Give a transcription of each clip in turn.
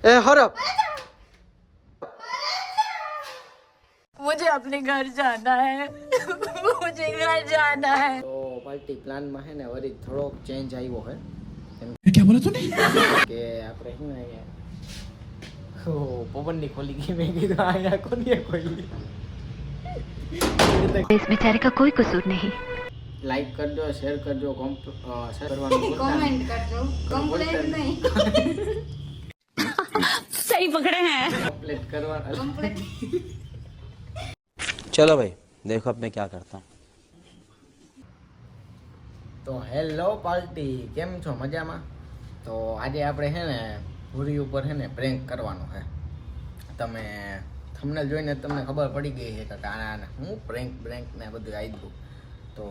ए हरप मुझे अपने घर जाना है मुझे घर जाना है तो पार्टी प्लान में है ने वरी थोड़ो चेंज आयो है क्या बोला तूने? के आपरे હું અહીંયા ઓ પવનની ખોલી ગઈ મેં કીધું અહીંયા કોની ખોલી इस बेचारे का कोई कसूर नहीं। લાઈક કરજો શેર કરજો શેર કરવાનું ભૂલતા નહીં कमेंट कर दो कंप्लेंट नहीं सही पकड़े हैं। કમ્પ્લીટ કરવાનું कंप्लेंट चलो भाई देखो अब मैं क्या करता हूँ। તો હેલો પાર્ટી કેમ છો મજામાં? તો આજે આપણે છે ને ભૂરી ઉપર છે ને પ્રેન્ક કરવાનું છે. તમે થંબનેલ જોઈને તમને ખબર પડી ગઈ છે કે આના હું પ્રેન્ક ને બધું આવી ગયું. તો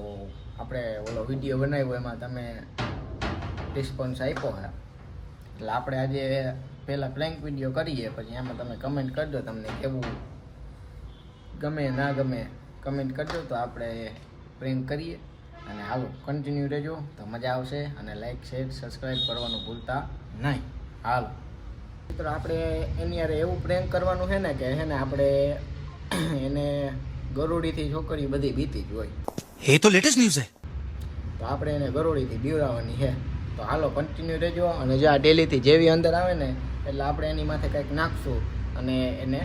આપણે ઓલો વિડીયો બનાવ્યો એમાં તમે રિસ્પોન્સ આપ્યો છે એટલે આપણે આજે પહેલાં પ્રેન્ક વિડીયો કરીએ પછી એમાં તમે કમેન્ટ કરજો તમને કેવું ગમે ના ગમે કમેન્ટ કરજો તો આપણે પ્રેન્ક કરીએ અને હાલો કન્ટિન્યુ રહેજો તો મજા આવશે અને લાઈક શેર સબસ્ક્રાઈબ કરવાનું ભૂલતા નહીં. હાલો મિત્રો આપણે એની યારે એવું પ્રેન્ક કરવાનું છે ને કે છે ને આપણે એને ગરોડીથી છોકરી બધી બીતી જ હોય ये तो लेटेस्ट न्यूज़ है। તો આપણે એને ગરોડીથી બીવડાવવાની છે. તો હાલો કન્ટિન્યુ રહેજો અને જો આ ડેલીથી જેવી અંદર આવે ને એટલે આપણે એની માથે કંઈક નાખશું અને એને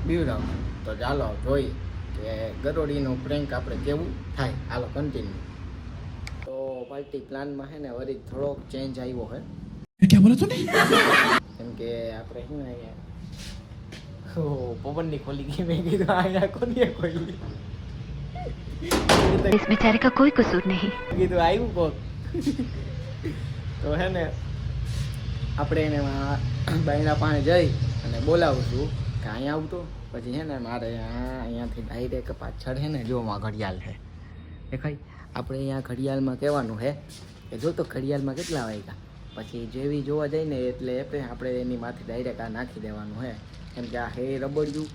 બીવડાવશું. તો ચાલો જોઈએ કે ગરોડીનું પ્રેન્ક આપણે કેવું થાય. હાલો કન્ટિન્યુ. તો પાર્ટી પ્લાનમાં છે ને વરી થોડોક ચેન્જ આવ્યો છે क्या बोला तूने? કેમ કે આપણે શું અહીંયા ઓ પવનની ખોલી ગઈ મેં કીધું અહીંયા કોની ખોલી इस बेचारे का कोई कसूर नहीं। કીધું આવ્યું કોક તો હે ને આપણે એને બાયણા પાસે જઈ અને બોલાવશું કે અહીંયા આવતો પછી છે ને મારે અહીંયાથી ડાયરેક્ટ પાછળ છે ને જો માં ઘડિયાળ છે દેખાય આપણે અહીંયા ઘડિયાળમાં કહેવાનું છે કે જો તો ઘડિયાળમાં કેટલા વાગ્યા પછી જેવી જોવા જાય ને એટલે આપણે એની માથે ડાયરેક્ટ આ નાખી દેવાનું છે કેમ કે આ હે રબડ્યું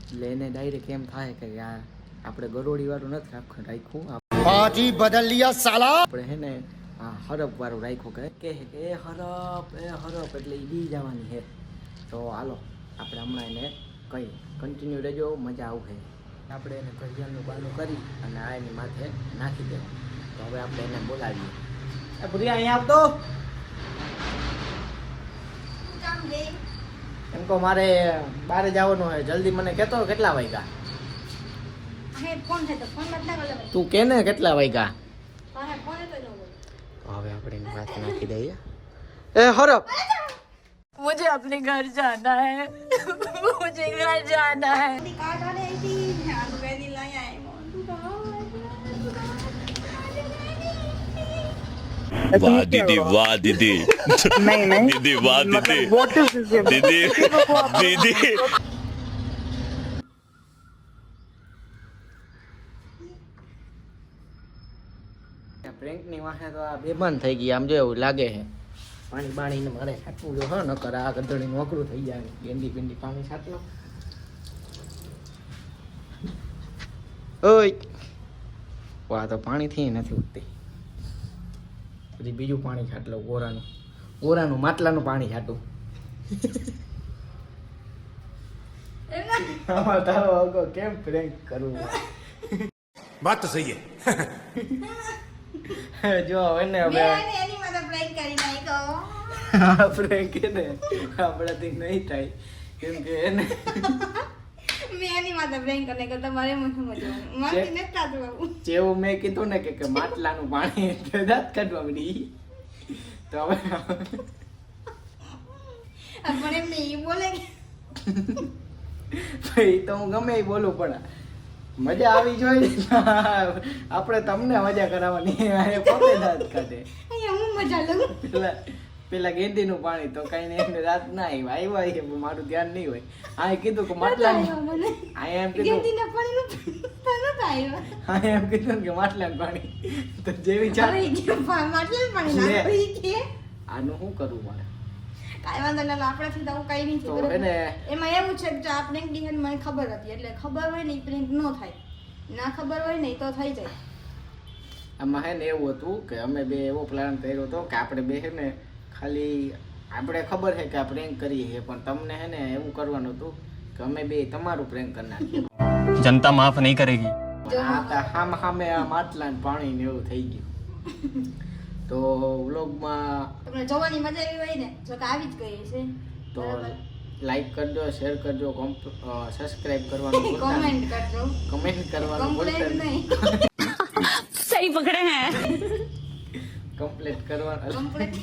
એટલે એને ડાયરેક્ટ એમ થાય કે આ આપણે ગરોડીવાળું નથી રાખ્યું पार्टी बदल लिया साला। આપણે હે ને આ હરપ વાળું રાખ્યું કે એ હરપ એટલે એ બી જવાની છે. તો હાલો આપણે હમણાં એને કહી કન્ટિન્યુ રહેજો મજા આવશે. આપણે એને ઘડિયાળનું બાનું કરી અને આ એની માથે નાખી દેવાનું. તો હવે આપણે એને બોલાવીએ. એ ભૂરી અહીંયા આવતો એમ કહો મારે બહાર જવાનું હોય જલ્દી મને કહેતો કેટલા વાગ્યા फोन है तो फोन मत लगा તું કે ને કેટલા વાગ્યા फोन है तो लो હવે આપણે એની માથે નાખી દઈએ. એ હરપ मुझे अपने घर जाना है मुझे घर जाना है कार्ड वाले आई थी ध्यान पे नहीं लाया है वाह दीदी वाह दीदी नहीं दीदी वाह दीदी दीदी दीदी પ્રેન્કની વાહે તો આ બેભાન થઈ ગઈ આમ જો એવું લાગે છે. પાણી બાણીને મારે છાંટવું જો હા નકર આ ગધડીનું અઘરું થઈ જાય. ગેંડી પિંડી પાણી છાંટલો ઓય વાહ તો પાણીથી નથી ઉઠતી. પછી બીજું પાણી છાંટલો ગોરાનું માટલાનું પાણી છાંટું આમાં તારો અગો કેમ પ્રેન્ક કરવું बात तो सही है। જો હવે ને હવે એની માથે પ્રેન્ક કરી નાખ્યો પ્રેન્ક ને આપણાથી નહીં થાય કેમ કે એને મેં એની માથે પ્રેન્ક કરીને કે તમારે મને સમજવાનું મારે નથી થતું આવું જેવું મેં કીધું ને કે માટલાનું પાણી એટલે દાંત કાઢવા મળી તો હવે પણ એમને એ બોલે કે ભાઈ તો હું ગમે એ બોલું પણ મજા આવી જોઈએ આપણે તમને મજા કરાવવાની પોતે દાંત કાઢે અહીંયા હું મજા લઉં પેલા ગેંડીનું પાણી તો કઈ નહીં એમને રાત ના આવ્યા કે મારું ધ્યાન નહીં હોય. આ કીધું કે માટલાનું મને આ એમ કીધું ગેંડીના પાણીનું તો નતા આવ્યા હા એમ કીધું કે માટલાનું પાણી તો જેવી ચાલે હવે કે માટલાનું પાણી નાખી કે આનું શું કરવું મારે કાંઈ વાંધો નહીં આપણાથી તો આવું કાંઈ નહીં તો થયું એને એમાં એવું છે કે જો આ પ્રેન્ક ની મને ખબર હતી એટલે ખબર હોય ને એ પ્રેન્ક ન થાય ના ખબર હોય ને તો થઈ જાય. આમાં હે ને એવું હતું કે અમે બે એવો પ્લાન કર્યો હતો કે આપણે બે હે ને ખાલી આપણે ખબર છે કે આ પ્રેન્ક કરીએ છીએ પણ તમને હે ને એવું કરવાનું હતું કે અમે બે તમારું પ્રેન્ક કરી નાખીએ. जनता माफ नहीं करेगी. સામે આ માટલા ને પાણી ને એવું થઈ ગયું. તો વ્લોગમાં તમને જોવાની મજા આવી હોય ને જો કે આવી જ ગઈ છે તો લાઈક કરજો, શેર કરજો, સબસ્ક્રાઇબ કરવાનું ભૂલતા નહીં. કમેન્ટ કરજો, કમેન્ટ કરવાનું ભૂલતા કમ્પ્લેન નહીં. નહીં, सही पकड़े हैं. કમ્પ્લીટ કરવાનું કમ્પ્લેટ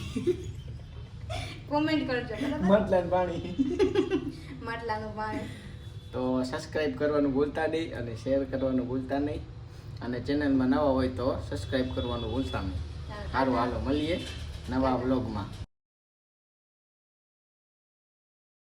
કોમેન્ટ કરજો બરાબર. માટલા ને પાણી. માટલાનું પાણી. તો સબસ્ક્રાઇબ કરવાનું ભૂલતા નહીં અને શેર કરવાનું ભૂલતા નહીં અને ચેનલમાં નવા હોય તો સબસ્ક્રાઇબ કરવાનું ભૂલતા નહીં. સારું, હાલો મળીએ નવા વ્લોગમાં.